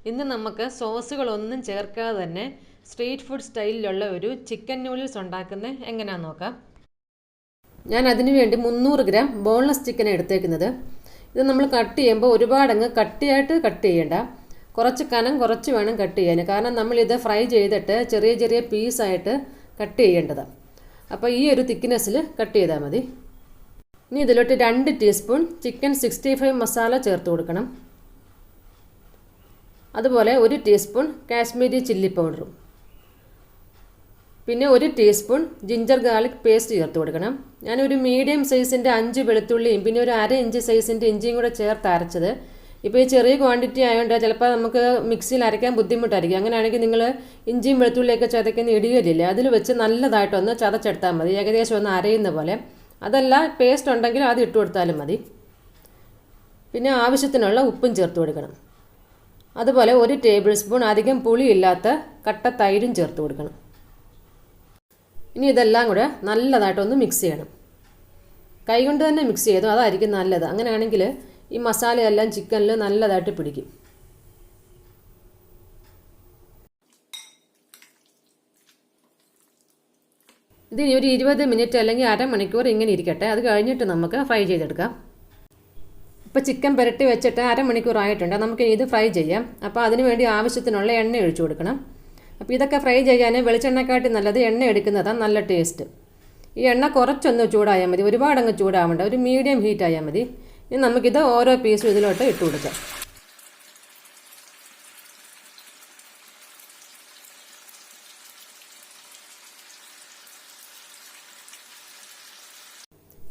ഇന്ന് നമുക്ക് സോസുകളൊന്നും ചേർക്കാതെ തന്നെ സ്ട്രീറ്റ് ഫുഡ് സ്റ്റൈലിലുള്ള ഒരു ചിക്കൻ നൂഡിൽസ് ഉണ്ടാക്കുന്നത് എങ്ങനെയാണെന്ന് നോക്കാം. ഞാൻ അതിനു വേണ്ടി 300 ഗ്രാം ബോൺലെസ് ചിക്കൻ എടുത്തേക്കുന്നത്. ഇത് നമ്മൾ കട്ട് ചെയ്യുമ്പോൾ ഒരുപാടങ്ങ് കട്ടിയായിട്ട് കട്ട് ചെയ്യേണ്ട, കുറച്ച് കനം കുറച്ച് വേണം കട്ട് ചെയ്യാൻ. കാരണം നമ്മളിത് ഫ്രൈ ചെയ്തിട്ട് ചെറിയ ചെറിയ പീസായിട്ട് കട്ട് ചെയ്യേണ്ടതാണ്. അപ്പോൾ ഈ ഒരു തിക്നെസ്സിൽ കട്ട് ചെയ്താൽ മതി. ഇനി ഇതിലോട്ട് 2 ടീസ്പൂൺ ചിക്കൻ 65 മസാല ചേർത്ത് കൊടുക്കണം. അതുപോലെ 1 ടീസ്പൂൺ കാശ്മീരി ചില്ലി പൗഡറും, പിന്നെ 1 ടീസ്പൂൺ ജിഞ്ചർ ഗാർലിക് പേസ്റ്റ് ചേർത്ത് കൊടുക്കണം. ഞാനൊരു മീഡിയം സൈസിൻ്റെ 5 വെളുത്തുള്ളിയും പിന്നെ ഒരു 1/2 ഇഞ്ച് സൈസിൻ്റെ ഇഞ്ചിയും കൂടെ ചേർത്ത് അരച്ചത്. ഇപ്പോൾ ഈ ചെറിയ ക്വാണ്ടിറ്റി ആയതുകൊണ്ട് ചിലപ്പോൾ നമുക്ക് മിക്സിയിൽ അരയ്ക്കാൻ ബുദ്ധിമുട്ടായിരിക്കും. അങ്ങനെയാണെങ്കിൽ നിങ്ങൾ ഇഞ്ചിയും വെളുത്തുള്ളിയൊക്കെ ചതയ്ക്കുന്ന ഇടിയലില്ലേ, അതിൽ വെച്ച് നല്ലതായിട്ടൊന്ന് ചതച്ചെടുത്താൽ മതി, ഏകദേശം ഒന്ന് അരയുന്ന പോലെ. അതല്ല പേസ്റ്റ് ഉണ്ടെങ്കിൽ അത് ഇട്ട് കൊടുത്താലും മതി. പിന്നെ ആവശ്യത്തിനുള്ള ഉപ്പും ചേർത്ത് കൊടുക്കണം. അതുപോലെ 1 ടേബിൾ സ്പൂൺ അധികം പുളിയില്ലാത്ത കട്ട തൈരും ചേർത്ത് കൊടുക്കണം. ഇനി ഇതെല്ലാം കൂടെ നല്ലതായിട്ടൊന്ന് മിക്സ് ചെയ്യണം. കൈകൊണ്ട് തന്നെ മിക്സ് ചെയ്തു, അതായിരിക്കും നല്ലത്. അങ്ങനെയാണെങ്കിൽ ഈ മസാലയെല്ലാം ചിക്കനിൽ നല്ലതായിട്ട് പിടിക്കും. ഇത് ഒരു 20 മിനിറ്റ് അല്ലെങ്കിൽ അരമണിക്കൂർ ഇങ്ങനെ ഇരിക്കട്ടെ. അത് കഴിഞ്ഞിട്ട് നമുക്ക് ഫ്രൈ ചെയ്തെടുക്കാം. ഇപ്പോൾ ചിക്കൻ പുരട്ടി വെച്ചിട്ട് അരമണിക്കൂർ ആയിട്ടുണ്ട്. നമുക്ക് ഇത് ഫ്രൈ ചെയ്യാം. അപ്പോൾ അതിന് വേണ്ടി ആവശ്യത്തിനുള്ള എണ്ണ ഒഴിച്ചു കൊടുക്കണം. അപ്പോൾ ഇതൊക്കെ ഫ്രൈ ചെയ്യാൻ വെളിച്ചെണ്ണക്കാട്ടി നല്ലത് എണ്ണ എടുക്കുന്നതാണ് നല്ല ടേസ്റ്റ്. ഈ എണ്ണ കുറച്ചൊന്ന് ചൂടായാൽ മതി, ഒരുപാടങ്ങ് ചൂടാവേണ്ട, ഒരു മീഡിയം ഹീറ്റ് ആയാൽ മതി. ഇനി നമുക്കിത് ഓരോ പീസും ഇതിലോട്ട് ഇട്ട് കൊടുക്കാം.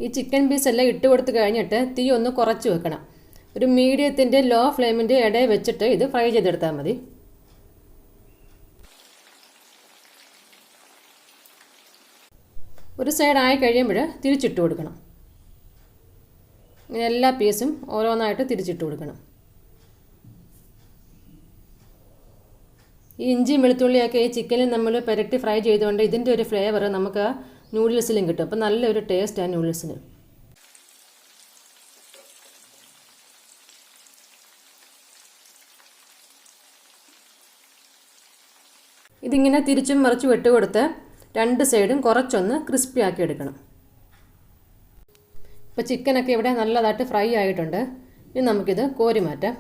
ഈ ചിക്കൻ പീസ് എല്ലാം ഇട്ട് കൊടുത്ത് കഴിഞ്ഞിട്ട് തീ ഒന്ന് കുറച്ച് വെക്കണം. ഒരു മീഡിയത്തിൻ്റെ ലോ ഫ്ലെയിമിൻ്റെ ഇടയിൽ വെച്ചിട്ട് ഇത് ഫ്രൈ ചെയ്തെടുത്താൽ മതി. ഒരു സൈഡായി കഴിയുമ്പോൾ തിരിച്ചിട്ട് കൊടുക്കണം. ഇങ്ങനെ എല്ലാ പീസും ഓരോന്നായിട്ട് തിരിച്ചിട്ട് കൊടുക്കണം. ഈ ഇഞ്ചിയും വെളുത്തുള്ളിയൊക്കെ ഈ ചിക്കനിൽ നമ്മൾ പുരട്ടി ഫ്രൈ ചെയ്തുകൊണ്ട് ഇതിൻ്റെ ഒരു ഫ്ലേവർ നമുക്ക് നൂഡിൽസിലും കിട്ടും. അപ്പോൾ നല്ലൊരു ടേസ്റ്റാണ് നൂഡിൽസിന്. ഇതിങ്ങനെ തിരിച്ചും മറിച്ചും ഇട്ട് കൊടുത്ത് 2 സൈഡും കുറച്ചൊന്ന് ക്രിസ്പി ആക്കി എടുക്കണം. ഇപ്പോൾ ചിക്കനൊക്കെ ഇവിടെ നല്ലതായിട്ട് ഫ്രൈ ആയിട്ടുണ്ട്. ഇനി നമുക്കിത് കോരി മാറ്റാം.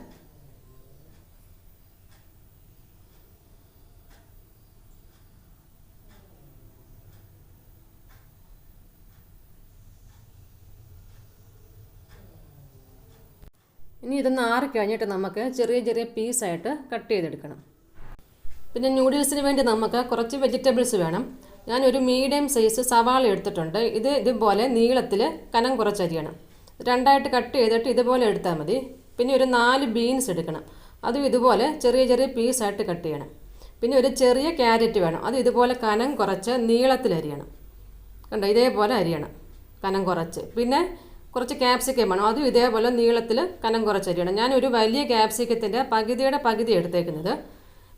ഇനി ഇതൊന്ന് ആറിക്കഴിഞ്ഞിട്ട് നമുക്ക് ചെറിയ ചെറിയ പീസായിട്ട് കട്ട് ചെയ്തെടുക്കണം. പിന്നെ നൂഡിൽസിന് വേണ്ടി നമുക്ക് കുറച്ച് വെജിറ്റബിൾസ് വേണം. ഞാനൊരു മീഡിയം സൈസ് സവാള എടുത്തിട്ടുണ്ട്. ഇതുപോലെ നീളത്തിൽ കനം കുറച്ചരിയണം. 2ആയിട്ട് കട്ട് ചെയ്തിട്ട് ഇതുപോലെ എടുത്താൽ മതി. പിന്നെ ഒരു 4 ബീൻസ് എടുക്കണം. അതും ഇതുപോലെ ചെറിയ ചെറിയ പീസായിട്ട് കട്ട് ചെയ്യണം. പിന്നെ ഒരു ചെറിയ ക്യാരറ്റ് വേണം. അത് ഇതുപോലെ കനം കുറച്ച് നീളത്തിൽ അരിയണം. കണ്ടോ, ഇതേപോലെ അരിയണം കനം കുറച്ച്. പിന്നെ കുറച്ച് ക്യാപ്സിക്കം വേണം. അതും ഇതേപോലെ നീളത്തിൽ കനം കുറച്ച് അരിയണം. ഞാനൊരു വലിയ ക്യാപ്സിക്കത്തിൻ്റെ പകുതിയുടെ പകുതി എടുത്തേക്കുന്നത്.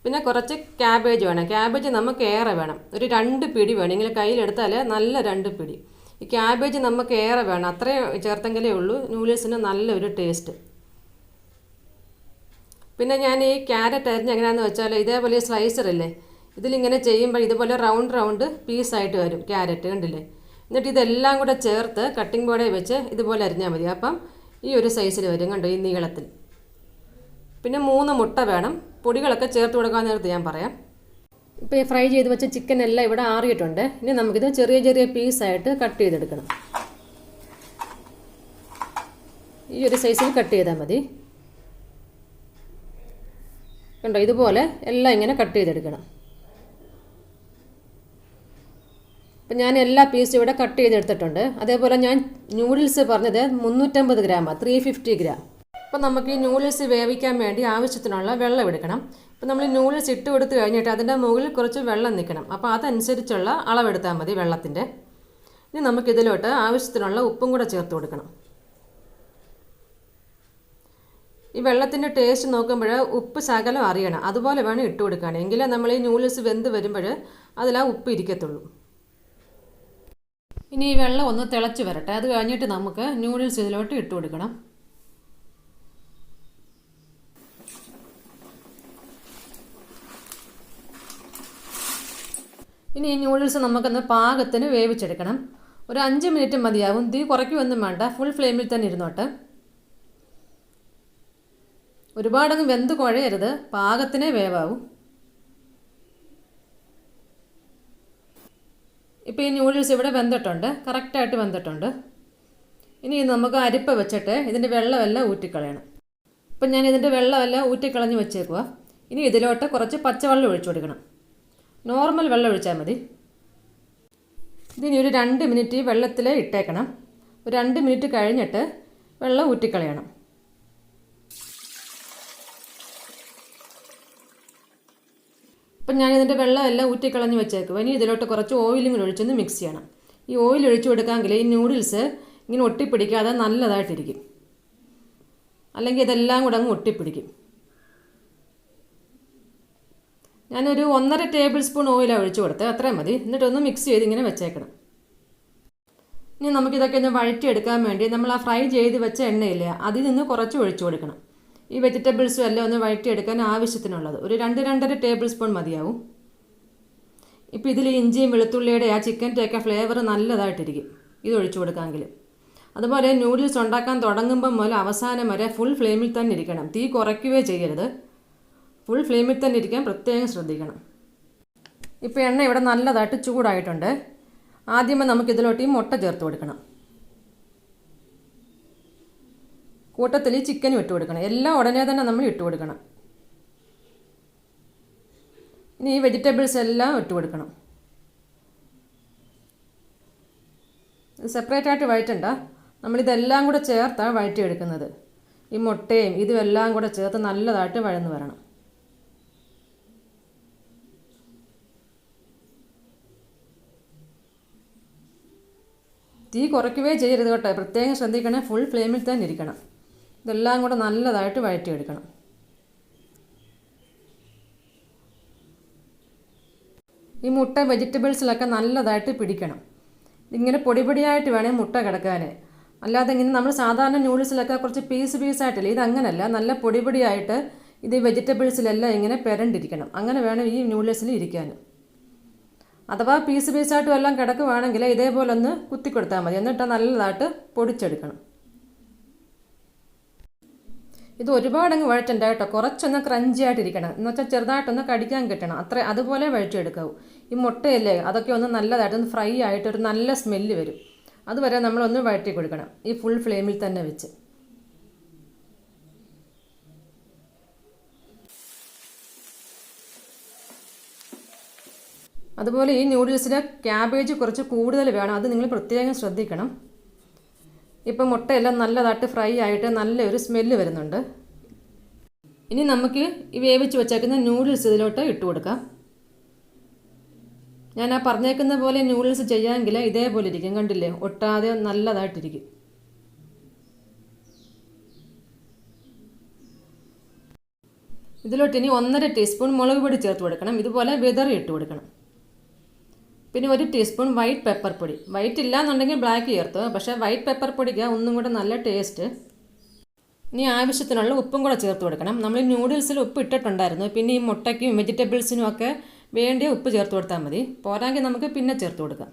പിന്നെ കുറച്ച് ക്യാബേജ് വേണം. ക്യാബേജ് നമുക്ക് ഏറെ വേണം. ഒരു 2 പിടി വേണം. ഇങ്ങനെ കയ്യിലെടുത്താൽ നല്ല 2 പിടി. ഈ ക്യാബേജ് നമുക്ക് ഏറെ വേണം. അത്രയും ചേർത്തെങ്കിലേ ഉള്ളൂ നൂഡിൽസിന് നല്ലൊരു ടേസ്റ്റ്. പിന്നെ ഞാൻ ഈ ക്യാരറ്റ് അരിഞ്ഞ് എങ്ങനെയാണെന്ന് വെച്ചാൽ ഇതേപോലെ സ്ലൈസറില്ലേ, ഇതിലിങ്ങനെ ചെയ്യുമ്പോൾ ഇതുപോലെ റൗണ്ട് പീസായിട്ട് വരും ക്യാരറ്റ്, കണ്ടില്ലേ. എന്നിട്ട് ഇതെല്ലാം കൂടെ ചേർത്ത് കട്ടിംഗ് ബോർഡിൽ വെച്ച് ഇതുപോലെ അരിഞ്ഞാൽ മതി. അപ്പം ഈ ഒരു സൈസിൽ വരും, കണ്ടോ, ഈ നീളത്തിൽ. പിന്നെ 3 മുട്ട വേണം. പൊടികളൊക്കെ ചേർത്ത് കൊടുക്കാൻ നേരത്ത് ഞാൻ പറയാം. ഇപ്പോൾ ഈ ഫ്രൈ ചെയ്ത് വെച്ച ചിക്കൻ എല്ലാം ഇവിടെ ആറിയിട്ടുണ്ട്. ഇനി നമുക്കിത് ചെറിയ ചെറിയ പീസായിട്ട് കട്ട് ചെയ്തെടുക്കണം. ഈ ഒരു സൈസിൽ കട്ട് ചെയ്താൽ മതി. കണ്ടോ, ഇതുപോലെ എല്ലാം ഇങ്ങനെ കട്ട് ചെയ്തെടുക്കണം. അപ്പം ഞാൻ എല്ലാ പീസും ഇവിടെ കട്ട് ചെയ്തെടുത്തിട്ടുണ്ട്. അതേപോലെ ഞാൻ നൂഡിൽസ് പറഞ്ഞത് 350 ഗ്രാമാണ്, 350 ഗ്രാം. അപ്പോൾ നമുക്ക് ഈ നൂഡിൽസ് വേവിക്കാൻ വേണ്ടി ആവശ്യത്തിനുള്ള വെള്ളം എടുക്കണം. അപ്പോൾ നമ്മൾ നൂഡിൽസ് ഇട്ട് കൊടുത്ത് കഴിഞ്ഞിട്ട് അതിൻ്റെ മുകളിൽ കുറച്ച് വെള്ളം നിൽക്കണം. അപ്പോൾ അതനുസരിച്ചുള്ള അളവെടുത്താൽ മതി വെള്ളത്തിൻ്റെ. ഇനി നമുക്കിതിലോട്ട് ആവശ്യത്തിനുള്ള ഉപ്പും കൂടെ ചേർത്ത് കൊടുക്കണം. ഈ വെള്ളത്തിൻ്റെ ടേസ്റ്റ് നോക്കുമ്പോൾ ഉപ്പ് ശകലം അറിയണം, അതുപോലെ വേണം ഇട്ട് കൊടുക്കാൻ. എങ്കിലേ നമ്മൾ ഈ നൂഡിൽസ് വെന്ത് വരുമ്പോൾ അതിൽ ആ ഉപ്പ് ഇരിക്കത്തുള്ളൂ. ഇനി ഈ വെള്ളം ഒന്ന് തിളച്ച് വരട്ടെ. അത് കഴിഞ്ഞിട്ട് നമുക്ക് നൂഡിൽസ് ഇതിലോട്ട് ഇട്ട് കൊടുക്കണം. ഇനി ഈ നൂഡിൽസ് നമുക്കൊന്ന് പാകത്തിന് വേവിച്ചെടുക്കണം. ഒരു 5 മിനിറ്റ് മതിയാവും. തീ കുറയ്ക്കുകയൊന്നും വേണ്ട, ഫുൾ ഫ്ലെയിമിൽ തന്നെ ഇരുന്നോട്ടെ. ഒരുപാടങ്ങ് വെന്ത് കുഴയരുത്, പാകത്തിനേ വേവാവും. ഇപ്പോൾ ഈ നൂഡിൽസ് ഇവിടെ വെന്തിട്ടുണ്ട്, കറക്റ്റായിട്ട് വെന്തിട്ടുണ്ട്. ഇനി നമുക്ക് അരിപ്പ വെച്ചിട്ട് ഇതിൻ്റെ വെള്ളമെല്ലാം ഊറ്റിക്കളയണം. ഇപ്പം ഞാൻ ഇതിൻ്റെ വെള്ളമെല്ലാം ഊറ്റിക്കളഞ്ഞ് വെച്ചേക്കുക. ഇനി ഇതിലോട്ട് കുറച്ച് പച്ചവെള്ളം ഒഴിച്ചു കൊടുക്കണം. നോർമൽ വെള്ളം ഒഴിച്ചാൽ മതി. ഇതിനി ഒരു 2 മിനിറ്റ് വെള്ളത്തിൽ ഇട്ടേക്കണം. ഒരു 2 മിനിറ്റ് കഴിഞ്ഞിട്ട് വെള്ളം ഊറ്റിക്കളയണം. അപ്പം ഞാനിതിൻ്റെ വെള്ളമെല്ലാം ഊറ്റിക്കളഞ്ഞ് വെച്ചേക്കുക. ഇനി ഇതിലോട്ട് കുറച്ച് ഓയിലും കൂടി ഒഴിച്ചൊന്ന് മിക്സ് ചെയ്യണം. ഈ ഓയിൽ ഒഴിച്ചു കൊടുക്കാമെങ്കിൽ ഈ നൂഡിൽസ് ഇങ്ങനെ ഒട്ടിപ്പിടിക്കാതെ നല്ലതായിട്ടിരിക്കും. അല്ലെങ്കിൽ ഇതെല്ലാം കൂടെ അങ്ങ് ഒട്ടിപ്പിടിക്കും. ഞാനൊരു 1.5 ടേബിൾ സ്പൂൺ ഓയിലാണ് ഒഴിച്ചു കൊടുത്തത്, അത്രയും മതി. എന്നിട്ടൊന്ന് മിക്സ് ചെയ്ത് ഇങ്ങനെ വെച്ചേക്കണം. ഇനി നമുക്കിതൊക്കെ ഒന്ന് വഴറ്റിയെടുക്കാൻ വേണ്ടി നമ്മൾ ആ ഫ്രൈ ചെയ്ത് വെച്ച എണ്ണയില്ലേ, അതിൽ നിന്ന് കുറച്ച് ഒഴിച്ചു കൊടുക്കണം. ഈ വെജിറ്റബിൾസും എല്ലാം ഒന്ന് വഴറ്റിയെടുക്കാൻ ആവശ്യത്തിനുള്ളത് ഒരു 2-2.5 ടേബിൾ സ്പൂൺ മതിയാവും. ഇപ്പോൾ ഇതിൽ ഇഞ്ചിയും വെളുത്തുള്ളിയുടെ ആ ചിക്കൻ്റെയൊക്കെ ഫ്ലേവർ നല്ലതായിട്ടിരിക്കും ഇത് ഒഴിച്ചു കൊടുക്കാമെങ്കിൽ. അതുപോലെ നൂഡിൽസ് ഉണ്ടാക്കാൻ തുടങ്ങുമ്പം മുതൽ അവസാനം വരെ ഫുൾ ഫ്ലെയിമിൽ തന്നെ ഇരിക്കണം. തീ കുറയ്ക്കുകയോ ചെയ്യരുത്, ഫുൾ ഫ്ലെയിമിൽ തന്നെ ഇരിക്കാൻ പ്രത്യേകം ശ്രദ്ധിക്കണം. ഇപ്പോൾ എണ്ണ ഇവിടെ നല്ലതായിട്ട് ചൂടായിട്ടുണ്ട്. ആദ്യമേ നമുക്കിതിലോട്ട് ഈ മുട്ട ചേർത്ത് കൊടുക്കണം. കൂട്ടത്തിൽ ചിക്കനും ഇട്ട് കൊടുക്കണം. എല്ലാം ഉടനെ തന്നെ നമ്മൾ ഇട്ട് കൊടുക്കണം. ഇനി ഈ വെജിറ്റബിൾസ് എല്ലാം ഇട്ട് കൊടുക്കണം. സെപ്പറേറ്റ് ആയിട്ട് വഴറ്റണ്ട, നമ്മളിതെല്ലാം കൂടെ ചേർത്താണ് വഴറ്റിയെടുക്കുന്നത്. ഈ മുട്ടയും ഇതും എല്ലാം കൂടെ ചേർത്ത് നല്ലതായിട്ട് വഴന്ന് വരണം. തീ കുറയ്ക്കുകയോ ചെയ്യരുത് കേട്ടോ, പ്രത്യേകം ശ്രദ്ധിക്കണം. ഫുൾ ഫ്ലെയിമിൽ തന്നെ ഇരിക്കണം. ഇതെല്ലാം കൂടെ നല്ലതായിട്ട് വഴറ്റിയെടുക്കണം. ഈ മുട്ട വെജിറ്റബിൾസിലൊക്കെ നല്ലതായിട്ട് പിടിക്കണം. ഇങ്ങനെ പൊടിയായിട്ട് വേണേൽ മുട്ട കിടക്കാൻ. അല്ലാതെ ഇങ്ങനെ നമ്മൾ സാധാരണ നൂഡിൽസിലൊക്കെ കുറച്ച് പീസായിട്ടില്ല, ഇതങ്ങനല്ല. നല്ല പൊടിയായിട്ട് ഇത് വെജിറ്റബിൾസിലെല്ലാം ഇങ്ങനെ പെരണ്ടിരിക്കണം. അങ്ങനെ വേണം ഈ നൂഡിൽസിൽ ഇരിക്കാൻ. അഥവാ പീസായിട്ടും എല്ലാം കിടക്കുവാണെങ്കിൽ ഇതേപോലെ ഒന്ന് കുത്തി കൊടുത്താൽ മതി. എന്നിട്ട് നല്ലതായിട്ട് പൊടിച്ചെടുക്കണം. ഇത് ഒരുപാടങ്ങ് വഴറ്റണ്ട കേട്ടോ, കുറച്ചൊന്ന് ക്രഞ്ചി ആയിട്ടിരിക്കണം. എന്ന് വെച്ചാൽ ചെറുതായിട്ടൊന്ന് കടിക്കാൻ കിട്ടണം, അതുപോലെ വഴറ്റിയെടുക്കാവൂ. ഈ മുട്ടയല്ലേ, അതൊക്കെ ഒന്ന് നല്ലതായിട്ടൊന്ന് ഫ്രൈ ആയിട്ട് ഒരു നല്ല സ്മെല്ല് വരും. അതുവരെ നമ്മളൊന്ന് വഴറ്റി കൊടുക്കണം, ഈ ഫുൾ ഫ്ലെയിമിൽ തന്നെ വെച്ച്. അതുപോലെ ഈ നൂഡിൽസിന് ക്യാബേജ് കുറച്ച് കൂടുതൽ വേണം, അത് നിങ്ങൾ പ്രത്യേകം ശ്രദ്ധിക്കണം. ഇപ്പം മുട്ടയെല്ലാം നല്ലതായിട്ട് ഫ്രൈ ആയിട്ട് നല്ലൊരു സ്മെല്ല് വരുന്നുണ്ട്. ഇനി നമുക്ക് ഈ വേവിച്ച് വെച്ചേക്കുന്ന നൂഡിൽസ് ഇതിലോട്ട് ഇട്ട് കൊടുക്കാം. ഞാൻ ആ പറഞ്ഞേക്കുന്ന പോലെ നൂഡിൽസ് ചെയ്യാമെങ്കിൽ ഇതേപോലെ ഇരിക്കും, കണ്ടില്ലേ, ഒട്ടാതെ നല്ലതായിട്ടിരിക്കും. ഇതിലോട്ട് ഇനി 1.5 ടീസ്പൂൺ മുളക് പൊടി ചേർത്ത് കൊടുക്കണം. ഇതുപോലെ വിതറി ഇട്ട് കൊടുക്കണം. പിന്നെ 1 ടീസ്പൂൺ വൈറ്റ് പെപ്പർ പൊടി. വൈറ്റ് ഇല്ലാന്നുണ്ടെങ്കിൽ ബ്ലാക്ക് ചേർത്ത്, പക്ഷേ വൈറ്റ് പെപ്പർ പൊടിക്ക് ഒന്നും കൂടെ നല്ല ടേസ്റ്റ്. ഇനി ആവശ്യത്തിനുള്ള ഉപ്പും കൂടെ ചേർത്ത് കൊടുക്കണം. നമ്മൾ നൂഡിൽസിൽ ഉപ്പ് ഇട്ടിട്ടുണ്ടായിരുന്നു, പിന്നെ ഈ മുട്ടയ്ക്കും വെജിറ്റബിൾസിനും ഒക്കെ വേണ്ടിയ ഉപ്പ് ചേർത്ത് കൊടുത്താൽ മതി. പോരാങ്കിൽ നമുക്ക് പിന്നെ ചേർത്ത് കൊടുക്കാം.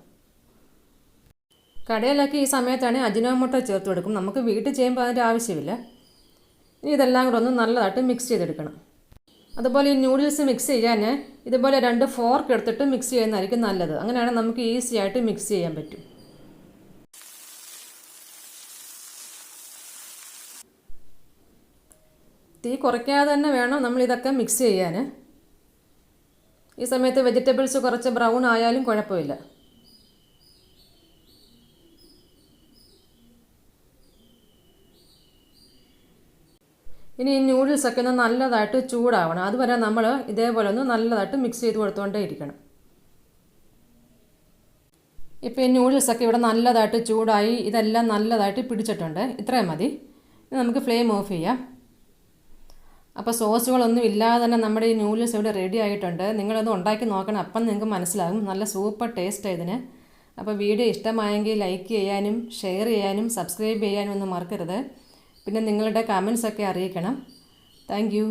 കടയിലൊക്കെ ഈ സമയത്താണ് അജിനോമോട്ടോ ചേർത്ത് കൊടുക്കും, നമുക്ക് വീട്ടിൽ ചെയ്യുമ്പോൾ അതിൻ്റെ ആവശ്യമില്ല. ഇനി ഇതെല്ലാം കൂടെ ഒന്ന് നല്ലതായിട്ട് മിക്സ് ചെയ്തെടുക്കണം. അതുപോലെ ഈ നൂഡിൽസ് മിക്സ് ചെയ്യാൻ ഇതുപോലെ 2 ഫോർക്ക് എടുത്തിട്ട് മിക്സ് ചെയ്യുന്നതായിരിക്കും നല്ലത്. അങ്ങനെയാണെങ്കിൽ നമുക്ക് ഈസി ആയിട്ട് മിക്സ് ചെയ്യാൻ പറ്റും. തീ കുറയ്ക്കാതെ തന്നെ വേണം നമ്മളിതൊക്കെ മിക്സ് ചെയ്യാൻ. ഈ സമയത്ത് വെജിറ്റബിൾസ് കുറച്ച് ബ്രൗൺ ആയാലും കുഴപ്പമില്ല. ഇനി ഈ നൂഡിൽസൊക്കെ ഒന്ന് നല്ലതായിട്ട് ചൂടാവണം. അതുവരെ നമ്മൾ ഇതേപോലെ ഒന്ന് നല്ലതായിട്ട് മിക്സ് ചെയ്ത് കൊടുത്തുകൊണ്ടേ ഇരിക്കണം. ഇപ്പോൾ ഈ നൂഡിൽസൊക്കെ ഇവിടെ നല്ലതായിട്ട് ചൂടായി, ഇതെല്ലാം നല്ലതായിട്ട് പിടിച്ചിട്ടുണ്ട്. ഇത്രയും മതി. നമുക്ക് ഫ്ലെയിം ഓഫ് ചെയ്യാം. അപ്പോൾ സോസുകളൊന്നും ഇല്ലാതെ തന്നെ നമ്മുടെ ഈ നൂഡിൽസ് ഇവിടെ റെഡി ആയിട്ടുണ്ട്. നിങ്ങളൊന്ന് ഉണ്ടാക്കി നോക്കണം, അപ്പം നിങ്ങൾക്ക് മനസ്സിലാകും. നല്ല സൂപ്പർ ടേസ്റ്റ് ഇതിന്. അപ്പോൾ വീഡിയോ ഇഷ്ടമായെങ്കിൽ ലൈക്ക് ചെയ്യാനും ഷെയർ ചെയ്യാനും സബ്സ്ക്രൈബ് ചെയ്യാനും ഒന്നും മറക്കരുത്. പിന്നെ നിങ്ങളുടെ കമൻസൊക്കെ അറിയിക്കണം. Thank you.